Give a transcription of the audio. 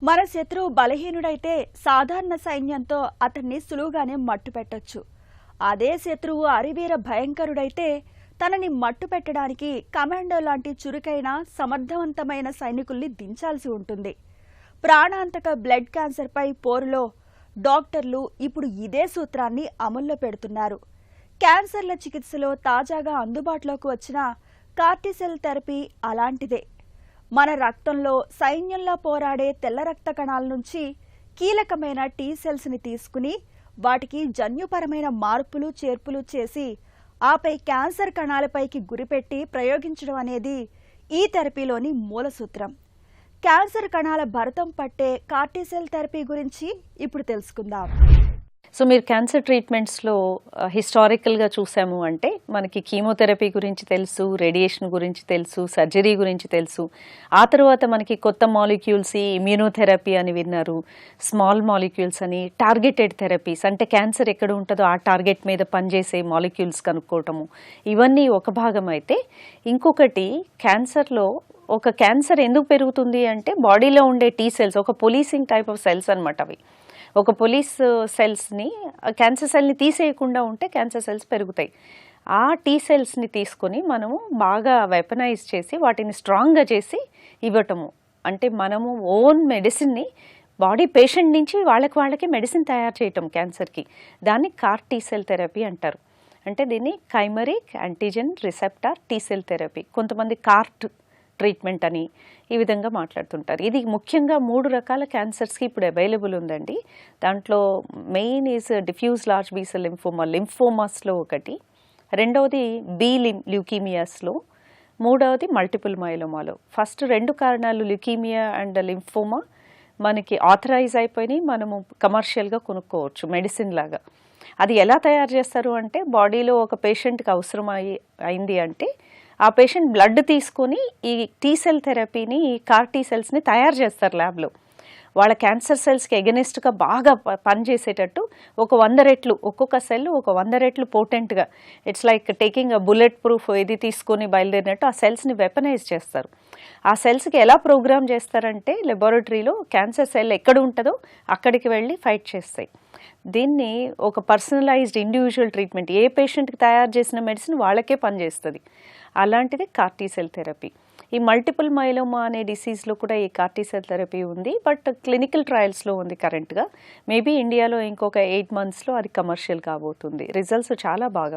మన శత్రువు బలహీనుడైతే సాధారణ సైన్యంతో అతన్ని సులువుగానే మట్టుపెట్టొచ్చు. అదే శత్రువు అరివీర భయంకరుడైతే తనని మట్టుపెట్టడానికి కమాండో లాంటి చురుకైన సమర్థవంతమైన సైనికుల్ని దించాల్సి ఉంటుంది. ప్రాణాంతక బ్లడ్ క్యాన్సర్పై పోరులో డాక్టర్లు ఇప్పుడు ఇదే సూత్రాన్ని అమల్లో పెడుతున్నారు. క్యాన్సర్ల చికిత్సలో తాజాగా అందుబాటులోకి వచ్చిన కార్టిసెల్ థెరపీ అలాంటిదే. మన రక్తంలో సైన్యంలా పోరాడే తెల్ల రక్త కణాల నుంచి కీలకమైన టీ సెల్స్ని తీసుకుని వాటికి జన్యుపరమైన మార్పులు చేర్పులు చేసి ఆపై క్యాన్సర్ కణాలపైకి గురిపెట్టి ప్రయోగించడం అనేది ఈ థెరపీలోని మూల సూత్రం. క్యాన్సర్ కణాల భరతం పట్టే కార్టిసెల్ థెరపీ గురించి ఇప్పుడు తెలుసుకుందాం. సో మీరు క్యాన్సర్ ట్రీట్మెంట్స్లో హిస్టారికల్గా చూసాము అంటే మనకి కీమోథెరపీ గురించి తెలుసు, రేడియేషన్ గురించి తెలుసు, సర్జరీ గురించి తెలుసు. ఆ తర్వాత మనకి కొత్త మాలిక్యూల్స్ ఇమ్యూనోథెరపీ అని విన్నారు, స్మాల్ మాలిక్యూల్స్ అని, టార్గెటెడ్ థెరపీస్ అంటే క్యాన్సర్ ఎక్కడ ఉంటుందో ఆ టార్గెట్ మీద పనిచేసే మాలిక్యూల్స్ కనుక్కోవటము, ఇవన్నీ ఒక భాగం అయితే ఇంకొకటి క్యాన్సర్లో ఒక క్యాన్సర్ ఎందుకు పెరుగుతుంది అంటే బాడీలో ఉండే టీ సెల్స్ ఒక పోలీసింగ్ టైప్ ఆఫ్ సెల్స్ అనమాట. అవి ఒక పోలీస్ సెల్స్ని క్యాన్సర్ సెల్ని తీసేయకుండా ఉంటే క్యాన్సర్ సెల్స్ పెరుగుతాయి. ఆ టీ సెల్స్ని తీసుకొని మనము బాగా వెపనైజ్ చేసి వాటిని స్ట్రాంగ్గా చేసి ఇవ్వటము అంటే మనము ఓన్ మెడిసిన్ని బాడీ పేషెంట్ నుంచి వాళ్ళకి మెడిసిన్ తయారు చేయటం క్యాన్సర్కి, దాన్ని కార్ టీ సెల్ థెరపీ అంటారు. అంటే దీన్ని chimeric antigen receptor T cell therapy, కొంతమంది కార్ట్ ట్రీట్మెంట్ అని ఈ విధంగా మాట్లాడుతుంటారు. ఇది ముఖ్యంగా 3 రకాల క్యాన్సర్స్కి ఇప్పుడు అవైలబుల్ ఉందండి. దాంట్లో main is diffuse large B cell lymphoma, లింఫోమాస్లో ఒకటి, రెండవది బీ ల్యూకీమియాస్లో, మూడవది మల్టిపుల్ మయోలోమాలో. ఫస్ట్ 2 కారణాలు ల్యూకీమియా అండ్ లింఫోమా మనకి ఆథరైజ్ అయిపోయి మనము కమర్షియల్గా కొనుక్కోవచ్చు మెడిసిన్ లాగా. అది ఎలా తయారు చేస్తారు అంటే బాడీలో ఒక పేషెంట్కి అవసరం అయింది అంటే ఆ పేషెంట్ బ్లడ్ తీసుకొని ఈ టీ సెల్ థెరపీని, కార్ టీ సెల్స్ని తయారు చేస్తారు ల్యాబ్లో. వాళ్ళ క్యాన్సర్ సెల్స్కి ఎగనెస్ట్గా బాగా పనిచేసేటట్టు ఒక 100 రెట్లు ఒక్కొక్క సెల్ ఒక 100 రెట్లు పోటెంట్గా, it's like taking a bulletproof ఇది తీసుకొని బయలుదేరినట్టు ఆ సెల్స్ని వెపనైజ్ చేస్తారు. ఆ సెల్స్కి ఎలా ప్రోగ్రామ్ చేస్తారంటే లెబారెటరీలో క్యాన్సర్ సెల్ ఎక్కడ ఉంటుందో అక్కడికి వెళ్ళి ఫైట్ చేస్తాయి. దీన్ని ఒక పర్సనలైజ్డ్ ఇండివిజువల్ ట్రీట్మెంట్, ఏ పేషెంట్కి తయారు చేసిన మెడిసిన్ వాళ్ళకే పనిచేస్తుంది. అలాంటిది కార్టీసెల్ థెరపీ. ఈ మల్టిపుల్ మైలోమా అనే డిసీజ్లో కూడా ఈ కార్టీసెల్ థెరపీ ఉంది, బట్ క్లినికల్ ట్రయల్స్లో ఉంది కరెంట్గా. మేబీ ఇండియాలో ఇంకొక 8 monthsలో అది కమర్షియల్ కాబోతుంది. రిజల్ట్స్ చాలా బాగా